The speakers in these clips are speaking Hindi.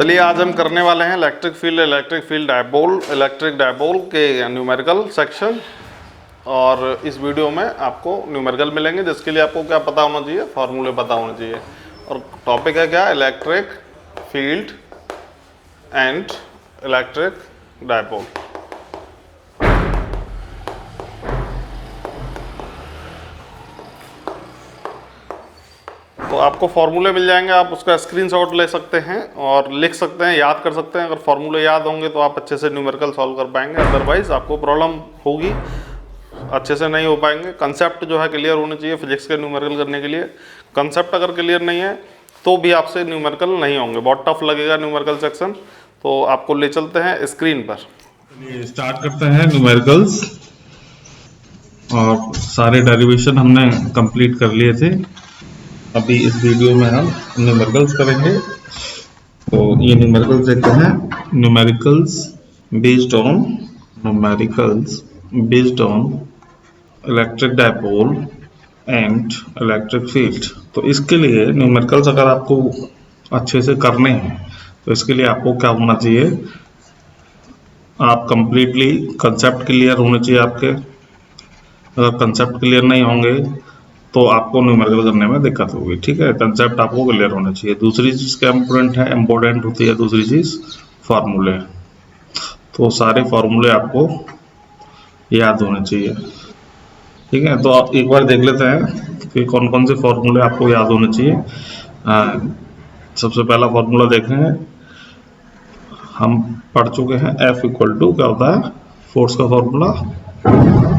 चलिए आज हम करने वाले हैं इलेक्ट्रिक फील्ड डायपोल के न्यूमेरिकल सेक्शन। और इस वीडियो में आपको न्यूमेरिकल मिलेंगे जिसके लिए आपको क्या पता होना चाहिए, फार्मूले पता होने चाहिए। और टॉपिक है क्या, electric field and electric dipole. तो आपको फार्मूले मिल जाएंगे, आप उसका स्क्रीनशॉट ले सकते हैं और लिख सकते हैं, याद कर सकते हैं। अगर फार्मूले याद होंगे तो आप अच्छे से न्यूमेरिकल सॉल्व कर पाएंगे, अदरवाइज आपको प्रॉब्लम होगी, अच्छे से नहीं हो पाएंगे। कंसेप्ट जो है क्लियर होने चाहिए फिजिक्स के न्यूमेरिकल करने के लिए। कंसेप्ट अगर क्लियर नहीं है तो भी आपसे न्यूमेरिकल नहीं होंगे, बहुत टफ लगेगा न्यूमेरिकल सेक्शन। तो आपको ले चलते हैं स्क्रीन पर। स्टार्ट करते हैं न्यूमेरिकल्स। और सारे डेरिवेशन हमने कंप्लीट कर लिए थे। अभी इस वीडियो में हम न्यूमेरिकल्स करेंगे। तो ये न्यूमेरिकल्स देखते हैं, numericals based on electric dipole and electric field. तो इसके लिए न्यूमेरिकल्स अगर आपको अच्छे से करने हैं तो इसके लिए आपको क्या होना चाहिए, आप कंप्लीटली कंसेप्ट क्लियर होने चाहिए आपके। अगर कंसेप्ट क्लियर नहीं होंगे तो आपको न्यूमेरिकल करने में दिक्कत होगी, ठीक है। कंसेप्ट आपको क्लियर होना चाहिए। दूसरी चीज़ क्या इम्पोर्टेंट होती है, दूसरी चीज़ फार्मूले। तो सारे फार्मूले आपको याद होने चाहिए, ठीक है। तो आप एक बार देख लेते हैं कि कौन कौन से फार्मूले आपको याद होने चाहिए। सबसे पहला फार्मूला देखेंगे, हम पढ़ चुके हैं, F इक्वल टू क्या होता है, फोर्स का फार्मूला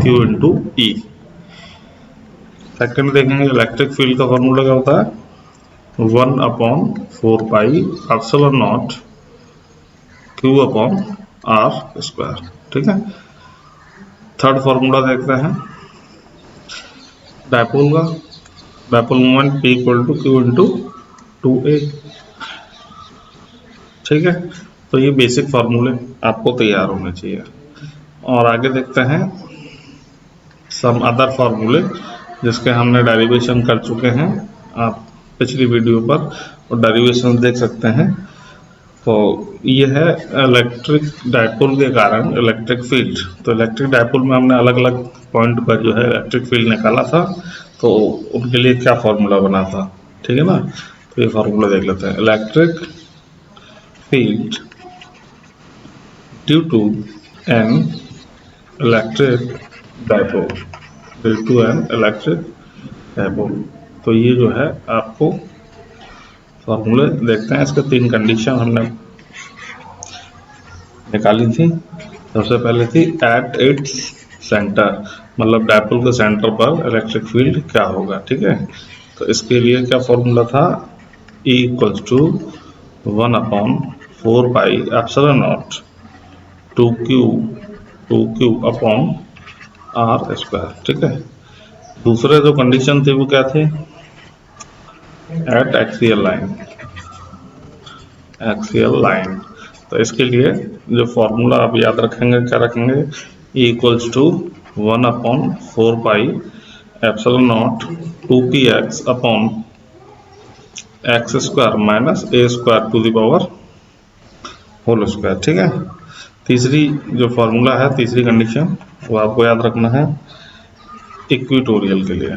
Q इंटू ई। सेकंड देखेंगे, इलेक्ट्रिक फील्ड का फार्मूला क्या होता है, 1/4 pi epsilon naught Q upon R square, ठीक है। थर्ड फार्मूला देखते हैं डायपोल का, dipole moment P equal to Q into 2A, ठीक है। तो ये बेसिक फार्मूले आपको तैयार होने चाहिए। और आगे देखते हैं सम अदर फार्मूले जिसके हमने डेरिवेशन कर चुके हैं, आप पिछली वीडियो पर और डेरिवेशन देख सकते हैं। तो ये है इलेक्ट्रिक डायपोल के कारण इलेक्ट्रिक फील्ड। तो इलेक्ट्रिक डायपोल में हमने अलग अलग पॉइंट पर जो है इलेक्ट्रिक फील्ड निकाला था, तो उनके लिए क्या फार्मूला बना था, ठीक है ना। तो ये फार्मूला देख लेते हैं, electric field due to an electric dipole, तो ये जो है आपको फॉर्मूले देखते हैं। इसके तीन कंडीशन हमने निकाली थी। सबसे पहले थी एट इट्स सेंटर, मतलब डायपोल के सेंटर पर इलेक्ट्रिक फील्ड क्या होगा, ठीक है। तो इसके लिए क्या फॉर्मूला था, E equals to 1/4 pi epsilon naught 2Q upon R square, ठीक है। दूसरे जो कंडीशन थी वो क्या थे, एट एक्सियल लाइन। तो इसके लिए जो फॉर्मूला आप याद रखेंगे, क्या रखेंगे, E equals to 1/4 pi epsilon naught 2px upon x square minus a square to the power whole square, ठीक है। तीसरी जो फॉर्मूला है, तीसरी कंडीशन वो आपको याद रखना है इक्वेटोरियल के लिए,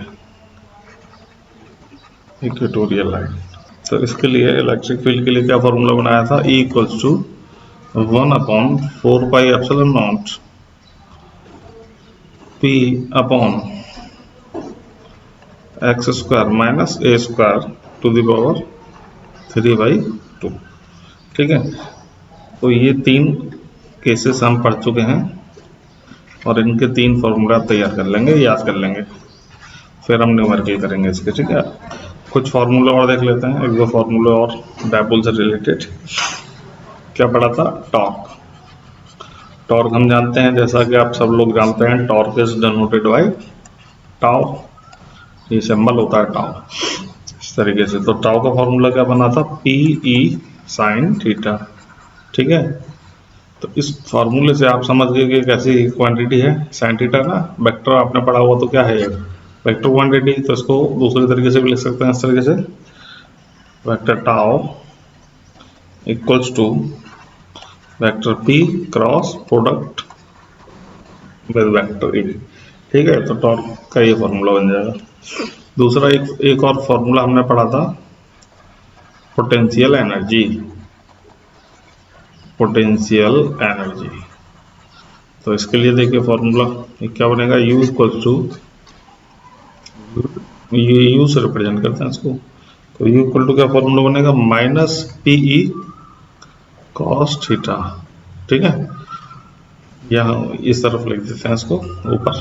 इक्वेटोरियल लाइन। तो इसके लिए इलेक्ट्रिक फील्ड के लिए क्या फॉर्मूला बनाया था, E equals to 1/4 pi epsilon naught P upon x square minus a square to the power 3/2, ठीक है। तो ये तीन केसेस हम पढ़ चुके हैं और इनके तीन फॉर्मूला तैयार कर लेंगे, याद कर लेंगे, फिर हम न्यूमेरिकल करेंगे इसके, ठीक है। कुछ फार्मूले और देख लेते हैं, एक दो फार्मूले और डायपोल से रिलेटेड। क्या पढ़ा था, टॉर्क हम जानते हैं, जैसा कि आप सब लोग जानते हैं, torque is denoted by tau, ये सिंबल होता है टाउ, इस तरीके से। तो टाउ का फॉर्मूला क्या बना था, PE साइन थीटा, ठीक है। तो इस फार्मूले से आप समझ गए कि कैसी क्वांटिटी है साइन थीटा ना, वेक्टर आपने पढ़ा हुआ तो क्या है ये वेक्टर क्वांटिटी। तो इसको दूसरे तरीके से भी लिख सकते हैं, इस तरीके से, vector tau equals to vector P cross product with vector E। ठीक है, तो टॉर्क का ये फॉर्मूला बन जाएगा। दूसरा एक और फॉर्मूला हमने पढ़ा था, पोटेंशियल एनर्जी। पोटेंशियल एनर्जी, तो इसके लिए देखिए फॉर्मूला क्या बनेगा, U इक्वल्स टू, यू से रिप्रेजेंट करते हैं इसको, तो U इक्वल टू क्या फॉर्मूला बनेगा, माइनस PE कॉस थीटा। ठीक है, यहाँ इस तरफ लिख देते हैं इसको ऊपर,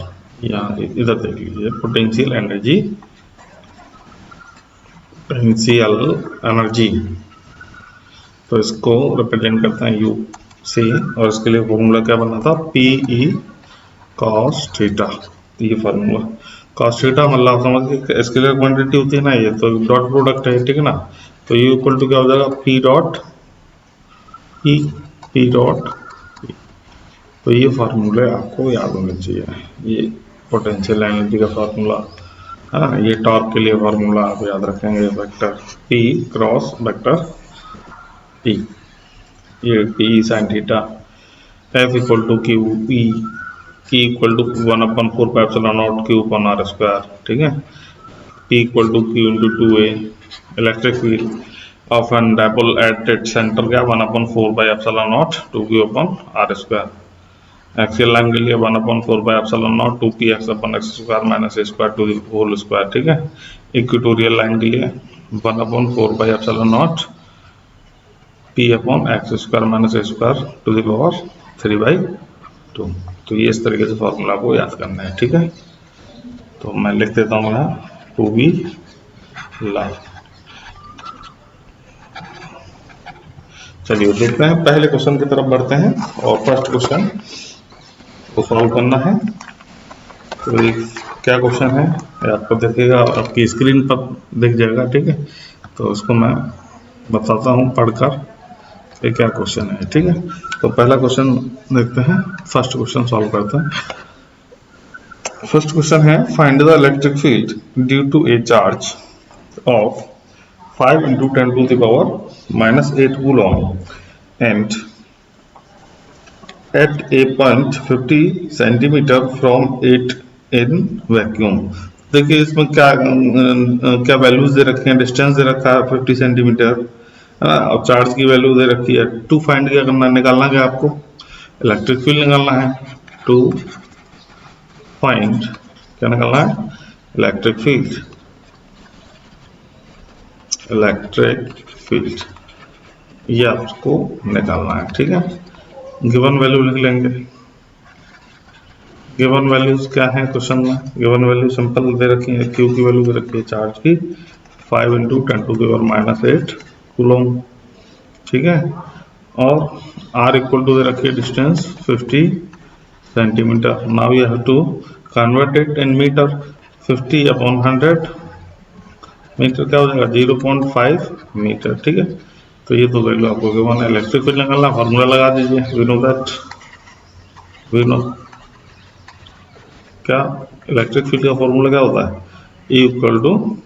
यहाँ इधर देख लीजिए, पोटेंशियल एनर्जी, पोटेंशियल एनर्जी, तो इसको रिप्रेजेंट करते हैं U से, और इसके लिए फॉर्मूला क्या बना था, PE कॉस थीटा। ये फॉर्मूला कॉस थीटा मतलब आप समझ के, इसके लिए क्वांटिटी होती है ना, ये तो डॉट प्रोडक्ट है, ठीक है ना, तो U इक्वल टू क्या हो जाएगा, P dot E, P dot E। तो ये फार्मूले आपको याद होने चाहिए, ये पोटेंशियल एनर्जी का फार्मूला है ना, ये टॉर्क के लिए फार्मूला आप याद रखेंगे, vector P cross vector P, ये P sine theta, F equal to Q E, E equal to 1/4 pi epsilon naught Q upon R square. ठीक है, P equal to Q into 2A, electric field of an dipole at its centre क्या, 1/4 pi epsilon naught 2Q upon R square. Axial line के लिए 1/4 pi epsilon naught 2Px upon x square minus a square to the whole square. ठीक है, इक्वेटोरियल लाइन के लिए 1/4 pi epsilon naught P upon x square minus a square to the power 3/2। तो ये इस तरीके से फॉर्मूला को याद करना है। ठीक है, तो मैं लिख देता हूँ यहाँ टू बी लाइव। चलिए देखते हैं, पहले क्वेश्चन की तरफ बढ़ते हैं, और फर्स्ट क्वेश्चन को सॉल्व करना है। तो ये क्या क्वेश्चन है, ये आपको देखिएगा, आपकी स्क्रीन पर दिख जाएगा। ठीक है, तो उसको मैं बताता हूँ पढ़कर ये क्या क्वेश्चन है। ठीक है, तो पहला क्वेश्चन देखते हैं, फर्स्ट क्वेश्चन सॉल्व करते हैं। फर्स्ट क्वेश्चन है, find the electric field due to A charge of 5 into 10 to the power -8 coulomb and at a point 50 centimeter from it in vacuum। देखिए इसमें क्या वैल्यूज दे रखे हैं, डिस्टेंस दे रखा है 50 सेंटीमीटर है ना, और चार्ज की वैल्यू दे रखी है। टू फाइंड क्या करना है, निकालना क्या आपको, इलेक्ट्रिक फील्ड निकालना है। टू फाइंड क्या निकालना है, इलेक्ट्रिक फील्ड, इलेक्ट्रिक फील्ड ये आपको निकालना है। ठीक है, गिवन वैल्यू लिख लेंगे। गिवन वैल्यूज क्या है क्वेश्चन में, गिवन वैल्यू सिंपल दे रखी है, क्यू की वैल्यू दे रखी है चार्ज की 5 into 10 to the power -8 coulomb. ठीक है, और आर इक्वल टू दे रखी है distance 50 centimetre. Now you have to convert it in metre, 50 अपॉन 100 मीटर क्या हो जाएगा, 0.5 मीटर। ठीक है, तो ये तो वैल्यू आपको गिवन है। इलेक्ट्रिक फील्ड निकालना, फार्मूला लगा दीजिए, we know that, we know क्या, इलेक्ट्रिक फील्ड का फॉर्मूला क्या होता है, E equal to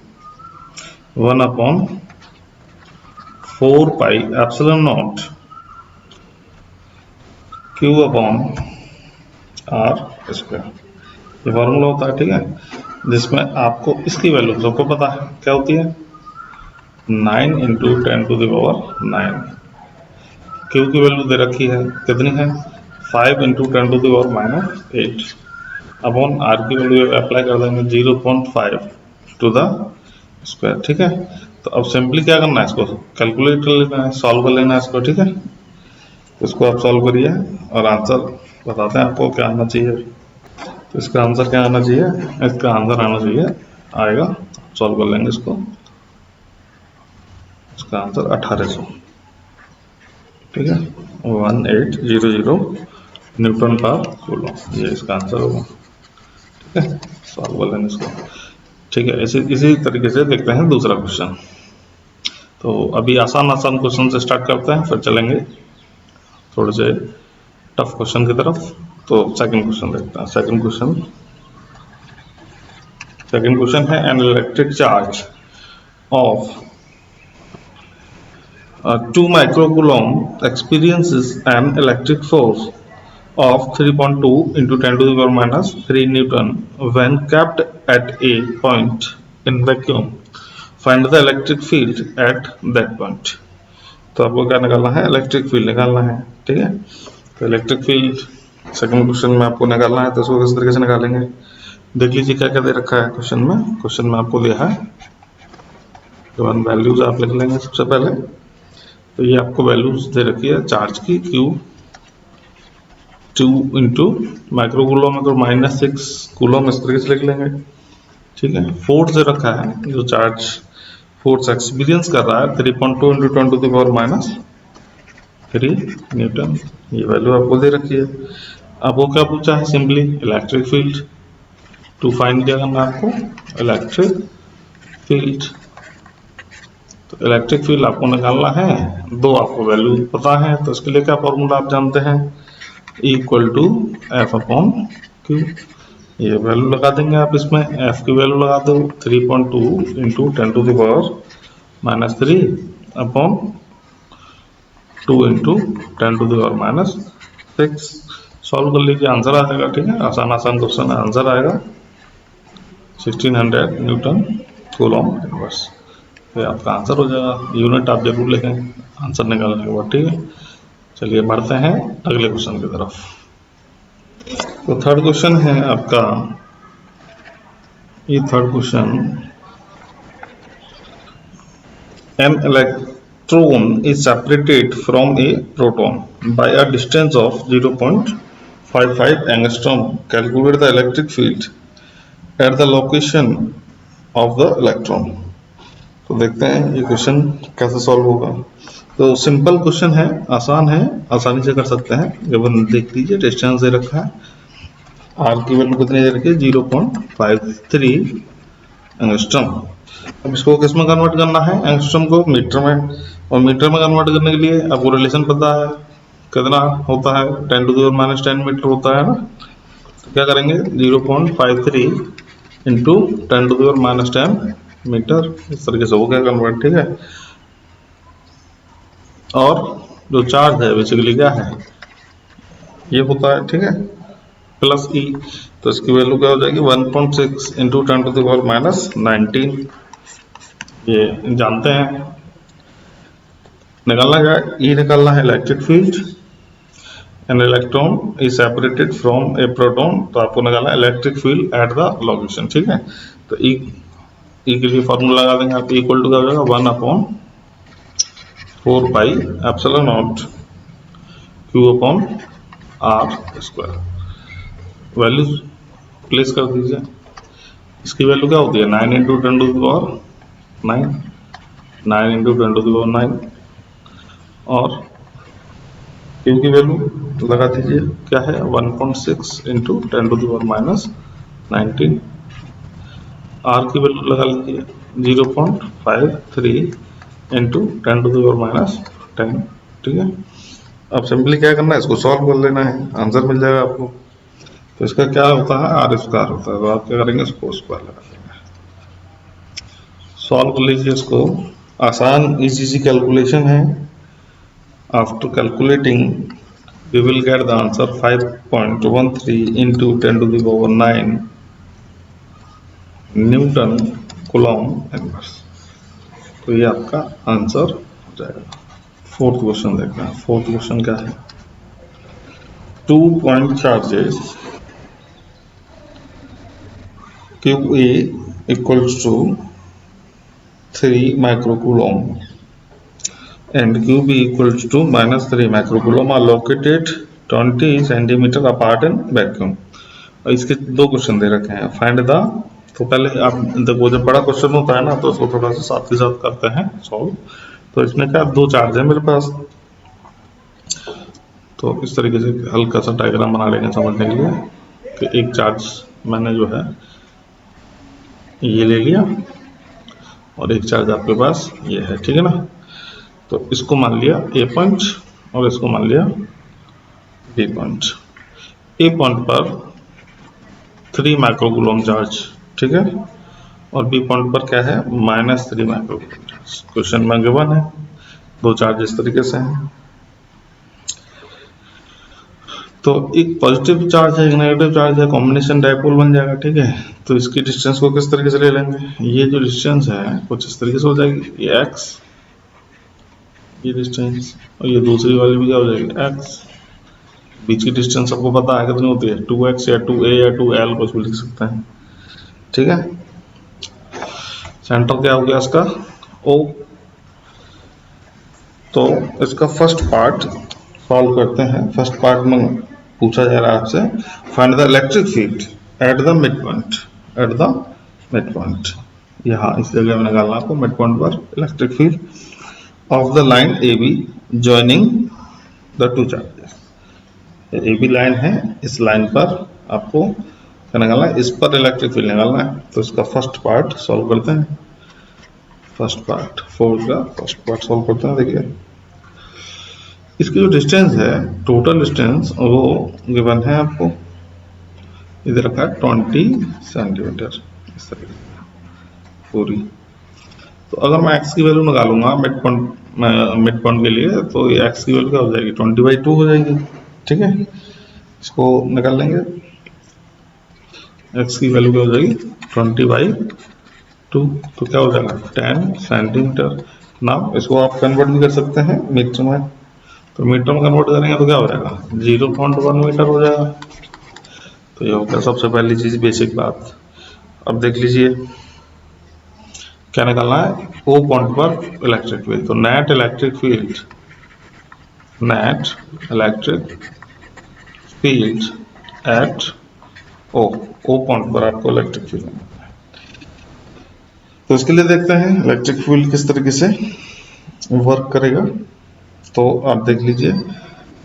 1/4 pi epsilon naught Q upon R square, ये फॉर्मूला होता है। ठीक है, जिसमें आपको इसकी वैल्यू सबको पता है क्या होती है, 9 into 10 to the power 9। Q की वैल्यू दे रखी है, कितनी है, 5 into 10 to the power -8 upon R की वैल्यू अप्लाई कर देंगे 0.5 टू द स्क्वायर। ठीक है, तो अब सिंपली क्या करना है, इसको कैलकुलेटर लेना है, सॉल्व कर लेना है इसको। ठीक है, इसको आप सॉल्व करिए और आंसर बताते हैं आपको क्या आना चाहिए। तो इसका आंसर क्या आना चाहिए, इसका आंसर आना चाहिए, आएगा, सॉल्व कर लेंगे इसको, इसका आंसर 1800। ठीक है, 1800 न्यूटन पर कूलम, ये इसका आंसर होगा। ठीक है, सॉल्व कर लेंगे इसको। ठीक है, इसी तरीके से देखते हैं दूसरा क्वेश्चन। तो अभी आसान आसान क्वेश्चन से स्टार्ट करते हैं, फिर चलेंगे थोड़े से टफ क्वेश्चन की तरफ। तो सेकंड क्वेश्चन देखते हैं। सेकंड क्वेश्चन है, an electric charge of 2 microcoulomb experiences an electric force of 3.2 into 10 to the power minus 3 Newton when kept at a point in vacuum. Find the electric field at that point. तो आपको क्या निकालना है? इलेक्ट्रिक फील्ड निकालना है, ठीक है। तो इलेक्ट्रिक फील्ड सेकंड क्वेश्चन में आपको निकालना है, तो इसको किस तरीके से निकालेंगे देख लीजिए। क्या क्या दे रखा है क्वेश्चन में। क्वेश्चन में आपको दिया है गिवन वैल्यूज आप लिख लेंगे सबसे पहले। तो ये आपको वैल्यूज दे रखी है चार्ज की, Q2 इंटू माइक्रोकूलम में तो -6 कूलम, इस तरीके से लिख लेंगे, ठीक है। फोर्स दे रखा है, जो चार्ज फोर्स एक्सपीरियंस कर रहा है 3.2 into 10 to the power minus 3 newton, ये वैल्यू आपको दे रखी है। आपको क्या पूछा है? Simply electric field to find क्या करना है आपको? Electric field. तो इलेक्ट्रिक फील्ड आपको निकालना है, दो आपको वैल्यू पता है, तो इसके लिए क्या फॉर्मूला आप जानते हैं? Equal to F upon Q. ये वैल्यू लगा देंगे आप इसमें, एफ की वैल्यू लगा दो 3.2 into 10 to the power minus 3 upon 2 into 10 to the power minus 6। Solve कर लीजिए, आंसर आ जाएगा, ठीक है। आसान आसान क्वेश्चन है, आंसर आएगा 1600 न्यूटन कूलम इनवर्स। तो आपका आंसर हो जाएगा। यूनिट आप जरूर लिखें आंसर निकालने के बाद, ठीक है। चलिए बढ़ते हैं अगले क्वेश्चन की तरफ। तो थर्ड क्वेश्चन है आपका, ये third question, an electron is separated from a proton by a distance of 0.55 angstrom. Calculate the electric field at the location of the electron. तो देखते हैं ये क्वेश्चन कैसे सॉल्व होगा। तो सिंपल क्वेश्चन है, आसान है, आसानी से कर सकते हैं। जब देख लीजिए डिस्टेंस दे रखा है, आर की वैल्यू कितनी दे रखी है? 0.53 एंगस्ट्रॉम। अब इसको किस में कन्वर्ट करना है? एंगस्ट्रॉम को मीटर में, और मीटर में कन्वर्ट करने के लिए आपको रिलेशन पता है कितना होता है? 10 to the power minus 10 metre होता है ना। तो क्या करेंगे? 0.53 into 10 to the power minus 10 metre, इस तरीके से हो गया कन्वर्ट, ठीक है। और जो चार्ज है बेसिकली क्या है? ये होता है, ठीक है, प्लस ई। तो इसकी वैल्यू क्या हो जाएगी? 1.6 into 10 to the power minus 19। ये जानते हैं। निकालना क्या है? ई निकालना है electric field. N electron is separated from a proton, तो आपको निकालना है electric field at the location, ठीक है। तो ई के लिए फॉर्मूला लगा देंगे आप, इक्वल टू क्या हो जाएगा? 1/4 pi epsilon naught Q upon R square. Value place कर दीजिए। इसकी वैल्यू क्या होती है? 9 into 10 to the power 9, 9 into 10 to the power 9, और क्यू की वैल्यू लगा दीजिए, क्या है? 1.6 into 10 to the power minus 19। R की वैल्यू लगा लीजिए 0.53 into 10 to the power minus 10, ठीक है। अब सिंपली क्या करना है? इसको सॉल्व कर लेना है, आंसर मिल जाएगा आपको। तो इसका क्या होता है? आर स्क्वायर होता है। तो आप क्या करेंगे? इसको स्क्वायर लगा देंगे। सॉल्व कर लीजिए इसको, आसान इजी सी कैलकुलेशन है। After calculating we will get the answer 5.13 into 10 to the power 9 newton coulomb inverse. तो ये आपका आंसर हो जाएगा। फोर्थ क्वेश्चन देखना है। फोर्थ क्वेश्चन क्या है? 2 point charges QA equals to 3 microcoulomb and QB equals to -3 microcoulomb are located 20 centimeter apart in vacuum। और इसके दो क्वेश्चन दे रखे हैं, फाइंड द। तो पहले आप देखो, जब बड़ा क्वेश्चन होता है ना तो उसको थोड़ा सा साथ के साथ करते हैं सॉल्व। तो इसमें क्या, दो चार्ज है मेरे पास, तो इस तरीके से हल्का सा डायग्राम बना लेंगे समझने के लिए कि एक चार्ज मैंने जो है ये ले लिया और एक चार्ज आपके पास ये है, ठीक है ना। तो इसको मान लिया ए पॉइंट और इसको मान लिया बी पॉइंट। ए पॉइंट पर 3 माइक्रोकूलम चार्ज, ठीक है, और बी पॉइंट पर क्या है? -3 माइक्रोकूलम चार्ज। क्वेश्चन में गिवन है दो चार्ज इस तरीके से हैं। तो एक पॉजिटिव चार्ज है, एक नेगेटिव चार्ज है, कॉम्बिनेशन डायपोल बन जाएगा। ठीक है, तो इसकी डिस्टेंस को किस तरीके से ले लेंगे, ये जो डिस्टेंस है कुछ इस तरीके से हो जाएगी, ये x, ये डिस्टेंस, और ये दूसरी वाली भी क्या हो जाएगी, x। बीच की डिस्टेंस सबको पता है कितनी होती है, 2x या 2a या 2l, कुछ भी लिख सकते हैं। ठीक है, सेंटर क्या हो गया इसका, O। तो इसका फर्स्ट पार्ट सॉल्व करते हैं। फर्स्ट पार्ट में पूछा जा रहा है आपसे, find the electric field at the mid point, at the mid point, यहाँ इस जगह में निकालना आपको, मिड पॉइंट पर electric field of the line A B joining the two charges. A B line है, इस लाइन पर आपको क्या निकालना है, इस पर इलेक्ट्रिक फील्ड निकालना है। तो इसका फर्स्ट पार्ट सॉल्व करते हैं। फर्स्ट पार्ट, फोर का फर्स्ट पार्ट सॉल्व करते हैं। देखिए इसकी जो डिस्टेंस है, टोटल डिस्टेंस, वो गिवन है आपको, इधर रखा है 20 सेंटीमीटर, इस तरीके से पूरी। तो अगर मैं x की वैल्यू निकालूंगा मिड पॉइंट के लिए, तो ये x की वैल्यू क्या हो जाएगी, 20/2 हो जाएगी। ठीक है, इसको निकाल लेंगे, x की वैल्यू क्या हो जाएगी, 20/2, तो क्या हो जाएगा, 10 सेंटीमीटर। नाउ इसको आप कन्वर्ट भी कर सकते हैं मीटर में, तो मीटर में कन्वर्ट करेंगे तो क्या हो जाएगा, 0.1 मीटर हो जाएगा। तो ये हो गया सबसे पहली चीज, बेसिक बात। अब देख लीजिए क्या निकालना है, ओ पॉइंट पर इलेक्ट्रिक फील्ड। तो net electric field, net electric field at O point पर आपको इलेक्ट्रिक फील्ड। तो इसके लिए देखते हैं इलेक्ट्रिक फील्ड किस तरीके से वर्क करेगा। तो आप देख लीजिए,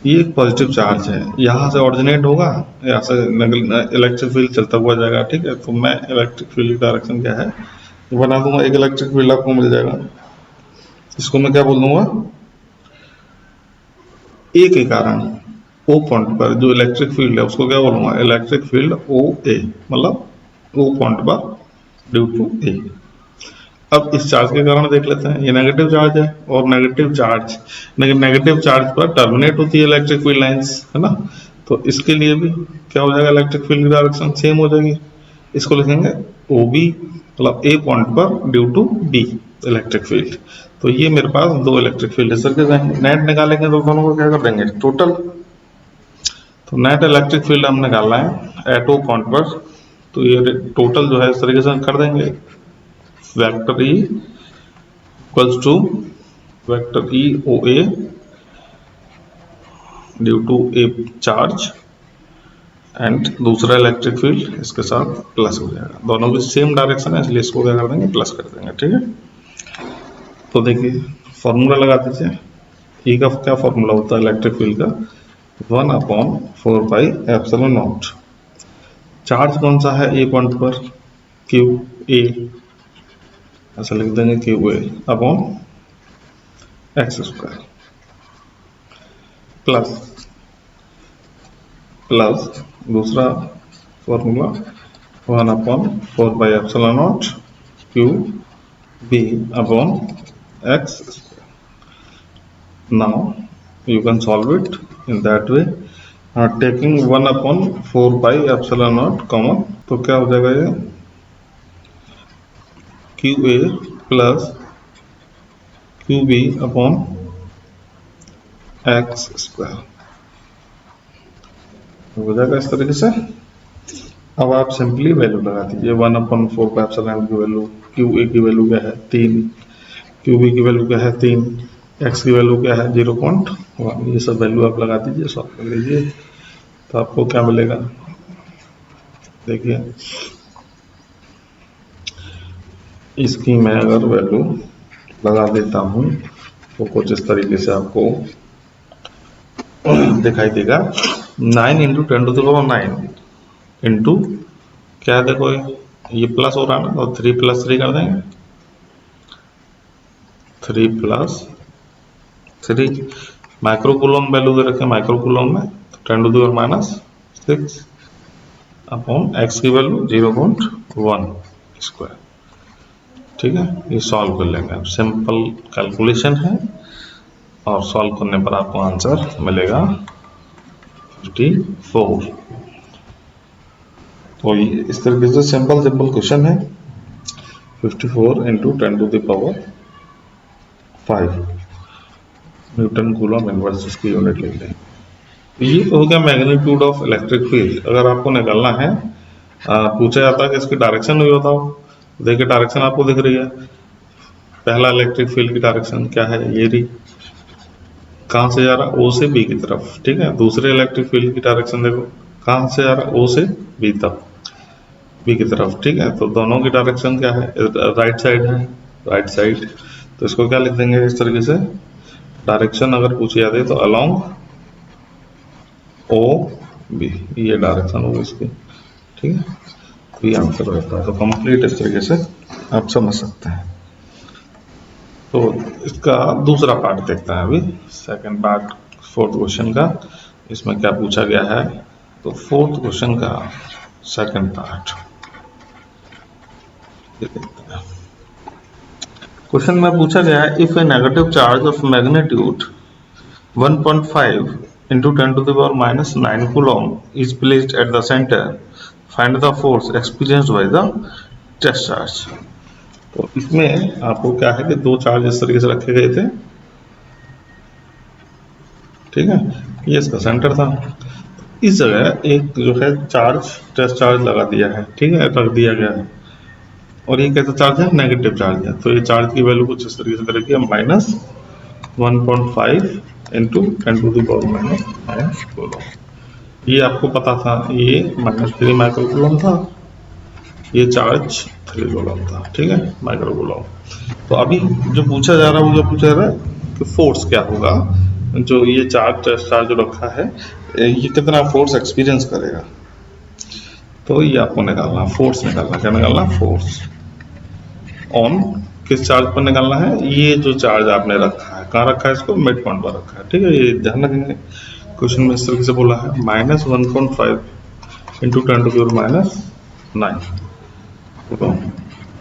ये एक पॉजिटिव चार्ज है, यहाँ से ऑरिजिनेट होगा, यहाँ से इलेक्ट्रिक फील्ड चलता हुआ जाएगा। ठीक है, तो मैं इलेक्ट्रिक फील्ड की डायरेक्शन क्या है बना दूंगा, एक इलेक्ट्रिक फील्ड आपको मिल जाएगा। इसको मैं क्या बोल दूंगा, ए के कारण ओ पॉइंट पर जो इलेक्ट्रिक फील्ड है उसको क्या बोलूंगा, इलेक्ट्रिक फील्ड ओ ए, मतलब ओ पॉइंट पर ड्यू टू ए। अब इस चार्ज के कारण देख लेते हैं, ये नेगेटिव चार्ज है, और नेगेटिव चार्ज पर टर्मिनेट होती है इलेक्ट्रिक फील्ड लाइंस, है ना। तो इसके लिए भी क्या हो जाएगा, इलेक्ट्रिक फील्ड की डायरेक्शन सेम हो जाएगी। इसको लिखेंगे ओ बी, मतलब ए पॉइंट पर due to B electric field. तो ये मेरे पास दो इलेक्ट्रिक फील्ड सर्किट जाएंगे, नेट निकालेंगे तो दोनों को क्या कर देंगे, टोटल। तो नेट इलेक्ट्रिक फील्ड हम निकालना है एट ओ पॉइंट पर, तो ये टोटल जो है इस तरीके से कर देंगे, vector E equals to vector E O A due to A charge and दूसरा इलेक्ट्रिक फील्ड इसके साथ प्लस हो जाएगा। दोनों की सेम डायरेक्शन है, इसलिए इसको क्या कर देंगे, प्लस कर देंगे। ठीक है, तो देखिए फॉर्मूला लगा दीजिए। ई का क्या फॉर्मूला होता है इलेक्ट्रिक फील्ड का, 1/4πε0। चार्ज कौन सा है ए पॉइंट पर, क्यू ए, ऐसा लिख देंगे, Q A upon x square plus दूसरा formula 1/4πε0 Q B upon x square. Now you can solve it in that way, taking 1/4πε0 common, तो क्या हो जाएगा, ये Q A plus Q B upon x square हो जाएगा इस तरीके से। अब आप सिंपली वैल्यू लगा दीजिए, 1/4πε की वैल्यू, क्यू ए की वैल्यू क्या है 3, क्यू बी की वैल्यू क्या है 3, एक्स की वैल्यू क्या है 0.1, ये सब वैल्यू आप लगा दीजिए, सॉल्व कर लीजिए, तो आपको क्या मिलेगा। देखिए इसकी मैं अगर वैल्यू लगा देता हूं तो कुछ इस तरीके से आपको दिखाई देगा, 9 × 10⁹ इंटू क्या है, देखो ये प्लस हो रहा है ना, तो 3 + 3 कर देंगे, 3 + 3 माइक्रो कूलम वैल्यू दे रखे माइक्रो कूलम में, तो 10⁻⁶ अपॉन एक्स की वैल्यू 0.1 स्क्वायर। ठीक है, ये सॉल्व कर लेंगे आप, सिंपल कैलकुलेशन है, और सॉल्व करने पर आपको आंसर मिलेगा 54। तो ये इस तरीके से सिंपल क्वेश्चन है। 54 इंटू 10⁵ न्यूटन कूलम इनवर्स इसकी यूनिट लिख लें। ये हो गया मैग्नीट्यूड ऑफ इलेक्ट्रिक फील्ड। अगर आपको निकालना है, पूछा जाता है कि इसकी डायरेक्शन भी बताओ। देखिए डायरेक्शन आपको दिख रही है, पहला इलेक्ट्रिक फील्ड की डायरेक्शन क्या है, ये रही, कहाँ से जा रहा है, ओ से बी की तरफ, ठीक है। दूसरे इलेक्ट्रिक फील्ड की डायरेक्शन देखो, कहाँ से जा रहा है, ओ से बी तक, बी की तरफ, ठीक है। तो दोनों की डायरेक्शन क्या है, राइट साइड है, राइट साइड। तो इसको क्या लिख देंगे इस तरीके से, डायरेक्शन अगर पूछी जाती है तो अलोंग ओ बी, ये डायरेक्शन होगी इसकी, ठीक है। तो ये आंसर हो जाता है। तो कंप्लीट इस तरीके से आप समझ सकते हैं। तो इसका दूसरा पार्ट देखते हैं अभी, सेकंड पार्ट फोर्थ क्वेश्चन का। इसमें क्या पूछा गया है, तो फोर्थ क्वेश्चन का सेकंड पार्ट देखते हैं। क्वेश्चन में पूछा गया है, if A negative charge of magnitude 1.5 into 10⁻⁹ coulomb is placed at the center, find the force experienced by the test charge। तो इसमें आपको क्या है कि दो चार्ज इस तरीके से रखे गए थे, ठीक है। ये इसका सेंटर था, इस जगह एक जो है चार्ज, टेस्ट चार्ज लगा दिया है, ठीक है, रख दिया गया है। और ये कैसा चार्ज है, नेगेटिव चार्ज है। तो ये चार्ज की वैल्यू कुछ इस तरीके से रखी है, -1.5 इंटू 10⁻⁹ कूलम। ये आपको पता था, ये -3 माइक्रो कूलम था, ये चार्ज 3 कूलम था, ठीक है, माइक्रो कूलम। तो अभी जो पूछा जा रहा है, वो जो पूछा जा रहा है कि फोर्स क्या होगा, जो ये चार्ज जो रखा है, ये कितना फोर्स एक्सपीरियंस करेगा। तो ये आपको निकालना, फोर्स निकालना, क्या निकालना, फोर्स ऑन किस चार्ज पर निकालना है, ये जो चार्ज आपने रखा है, कहाँ रखा है, इसको मिड पॉइंट पर रखा है, ठीक है। ये ध्यान रखेंगे, क्वेश्चन में इस तरीके से बोला है, -1.5 इंटू 10⁻⁹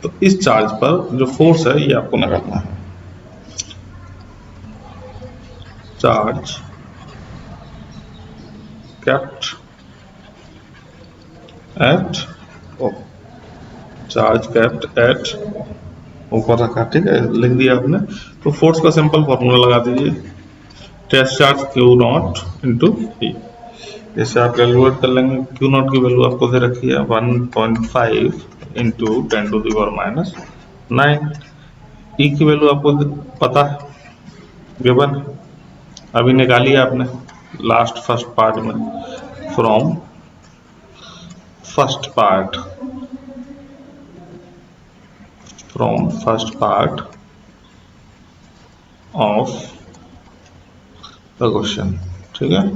तो इस चार्ज पर जो फोर्स है ये आपको निकालना है। Charge kept at O, charge kept at ऊपर रखा, ठीक है, लिख दिया आपने। तो फोर्स का सिंपल फॉर्मूला लगा दीजिए, test charge Q0 into E। इससे आप कैलकुलेट कर लेंगे। Q0 की वैल्यू आपको दे रखी है 1.5 इंटू 10⁻⁹। E की वैल्यू आपको पता है, गिवन, अभी निकाली आपने फर्स्ट पार्ट में, from first part of the question, ठीक है।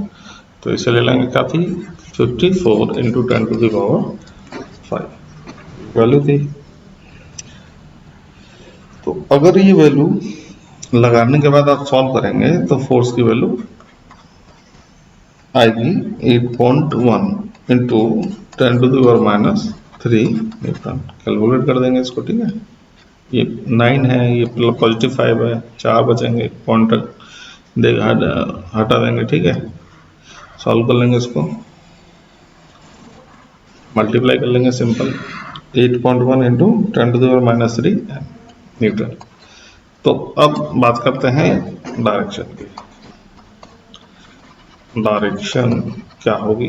तो इसे ले लेंगे, क्या थी, 54 इंटू 10⁵ वैल्यू थी। तो अगर ये वैल्यू लगाने के बाद आप सॉल्व करेंगे तो फोर्स की वैल्यू आएगी 8.1 इंटू 10⁻³ न्यूटन। कैलकुलेट कर देंगे इसको, ठीक है। ये 9 है, ये +5 है, 4 बचेंगे, पॉइंट देगा, हटा देंगे, ठीक है। सॉल्व कर लेंगे इसको, मल्टीप्लाई कर लेंगे, सिंपल 8.1 इंटू 10⁻³ न्यूटन। तो अब बात करते हैं डायरेक्शन की। डायरेक्शन क्या होगी,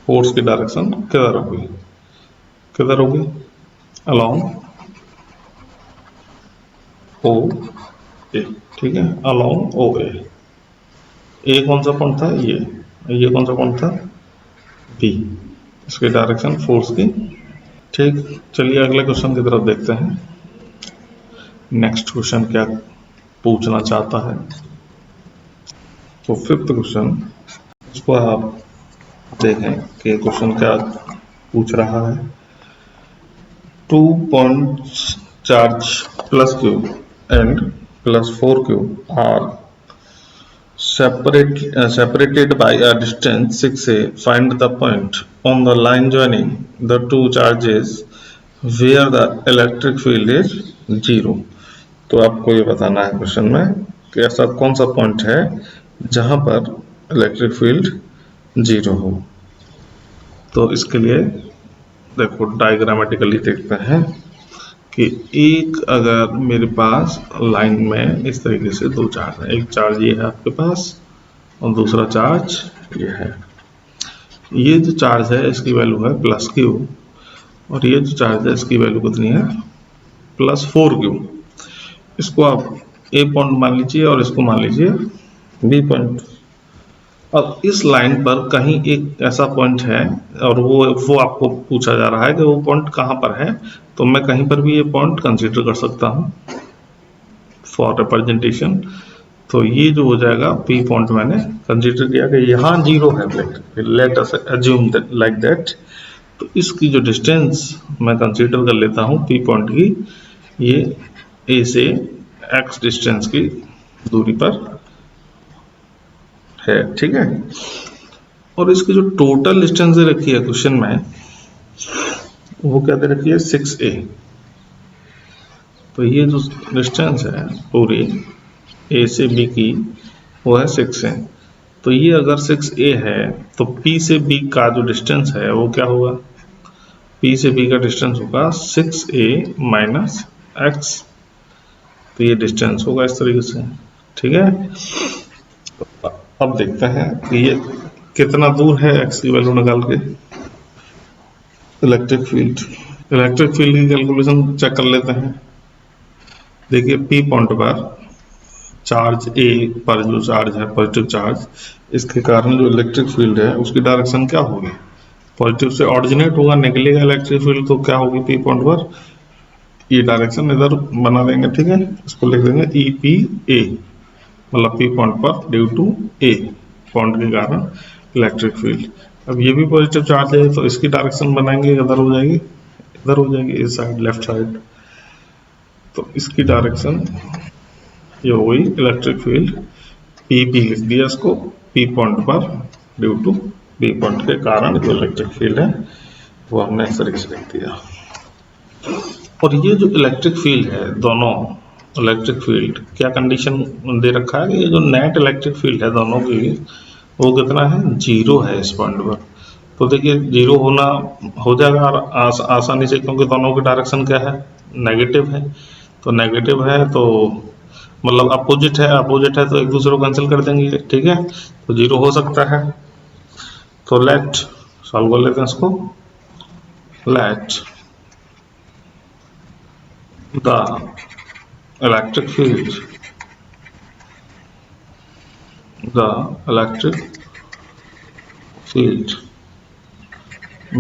फोर्स की डायरेक्शन किधर होगी, अलोंग ओ ए, ठीक है, अलोंग ओ ए कौन सा पॉइंट था, ये कौन सा पॉइंट था, बी। इसकी डायरेक्शन फोर्स की, ठीक। चलिए अगले क्वेश्चन की तरफ देखते हैं। नेक्स्ट क्वेश्चन क्या पूछना चाहता है, तो फिफ्थ क्वेश्चन, इसको आप देखें कि क्वेश्चन क्या पूछ रहा है। 2 points charge +Q and +4Q are separated by a distance 6a. Find the point on the line joining the two charges where the electric field is 0। तो आपको ये बताना है क्वेश्चन में कि ऐसा कौन सा पॉइंट है जहां पर इलेक्ट्रिक फील्ड 0 हो। तो इसके लिए देखो डायग्रामेटिकली देखते हैं कि एक अगर मेरे पास लाइन में इस तरीके से दो चार्ज है, एक चार्ज ये है आपके पास और दूसरा चार्ज ये है। ये जो चार्ज है इसकी वैल्यू है +Q और ये जो चार्ज है इसकी वैल्यू कितनी है +4Q। इसको आप A पॉइंट मान लीजिए और इसको मान लीजिए B पॉइंट। अब इस लाइन पर कहीं एक ऐसा पॉइंट है और वो आपको पूछा जा रहा है कि वो पॉइंट कहाँ पर है, तो मैं कहीं पर भी ये पॉइंट कंसीडर कर सकता हूँ फॉर रिप्रेजेंटेशन। तो ये जो हो जाएगा P पॉइंट मैंने कंसीडर किया कि यहाँ 0 है, let us assume like that. तो इसकी जो डिस्टेंस मैं कंसीडर कर लेता हूँ P पॉइंट की, ये A से X डिस्टेंस की दूरी पर है, ठीक है। और इसकी जो टोटल डिस्टेंस दे रखी है क्वेश्चन में, वो क्या दे रखी है 6A। तो ये जो डिस्टेंस है पूरी A से B की वो है 6 है। तो ये अगर 6A है तो P से B का जो डिस्टेंस है वो क्या होगा, P से B का डिस्टेंस होगा 6A माइनस X। तो ये डिस्टेंस होगा इस तरीके से, ठीक है। अब देखते हैं कि ये कितना दूर है X की वैल्यू निकाल के। इलेक्ट्रिक फील्ड की कैलकुलेशन चेक कर लेते हैं। देखिए P पॉइंट पर चार्ज A पर जो चार्ज है पॉजिटिव चार्ज, इसके कारण जो इलेक्ट्रिक फील्ड है उसकी डायरेक्शन क्या होगी, पॉजिटिव से ऑरिजिनेट होगा, निकलेगा इलेक्ट्रिक फील्ड। तो क्या होगी P पॉइंट पर, ये डायरेक्शन इधर बना देंगे, ठीक है। इसको लिख देंगे EPA, मतलब P पॉइंट पर ड्यू टू A पॉइंट के कारण इलेक्ट्रिक फील्ड। अब ये भी पॉजिटिव चार्ज है तो इसकी डायरेक्शन बनाएंगे, इधर हो जाएगी, इधर हो जाएगी, इस साइड लेफ्ट साइड। तो इसकी डायरेक्शन ये हो गई इलेक्ट्रिक फील्ड PP लिख दिया इसको, P पॉइंट पर ड्यू टू B पॉइंट के कारण जो इलेक्ट्रिक फील्ड है वो हमने इस तरीके से लिख दिया। और ये जो इलेक्ट्रिक फील्ड है, दोनों इलेक्ट्रिक फील्ड क्या कंडीशन दे रखा है कि ये जो नेट इलेक्ट्रिक फील्ड है दोनों की वो कितना है 0 है इस पॉइंट पर। तो देखिए 0 होना हो जाएगा आसानी से, क्योंकि दोनों की डायरेक्शन क्या है नेगेटिव है। तो नेगेटिव है तो मतलब अपोजिट है तो एक दूसरे को कैंसिल कर देंगे, ठीक है। तो 0 हो सकता है। तो लेट सॉल्व कर लेते हैं इसको। Let the electric field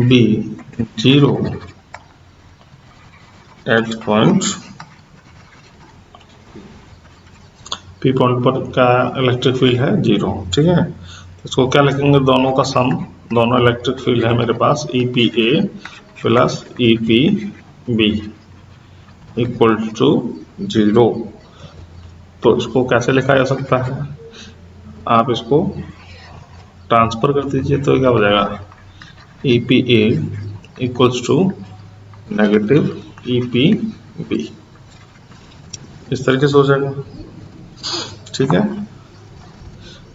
be 0 at point P point पर का इलेक्ट्रिक फील्ड है 0, ठीक है। इसको क्या लिखेंगे, दोनों का सम, दोनों इलेक्ट्रिक फील्ड है मेरे पास EPA plus EPB equal to 0। तो इसको कैसे लिखा जा सकता है, आप इसको ट्रांसफर कर दीजिए तो क्या हो जाएगा EPA equals to negative EPB, इस तरीके से हो जाएगा, ठीक है।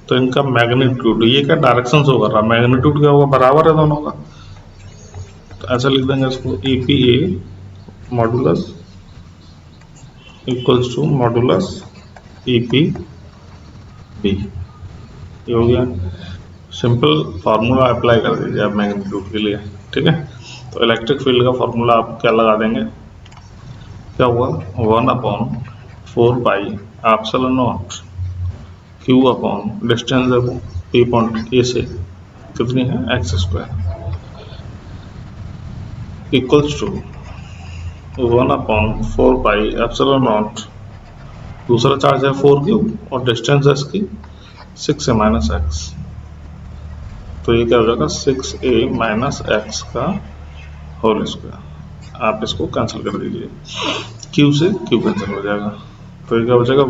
तो इनका मैग्नीट्यूड, ये क्या डायरेक्शन से होगा, मैग्नीट्यूड क्या होगा बराबर है दोनों का। तो ऐसा लिख देंगे इसको EPA modulus equals to modulus EPB, ये हो गया। सिंपल फार्मूला अप्लाई कर दीजिए आप मैग्नीट्यूड के लिए, ठीक है। तो इलेक्ट्रिक फील्ड का फार्मूला आप क्या लगा देंगे, क्या हुआ 1/4 epsilon naught Q upon distance देखो P पॉइंट A से कितनी है x² equals to 1/4 epsilon naught, दूसरा चार्ज है 4Q और डिस्टेंस है इसकी 6A माइनस x। तो ये क्या हो जाएगा 6A माइनस x का होल स्क्वायर। आप इसको कैंसिल कर दीजिए, Q से Q कैंसिल हो जाएगा। तो ये क्या हो जाएगा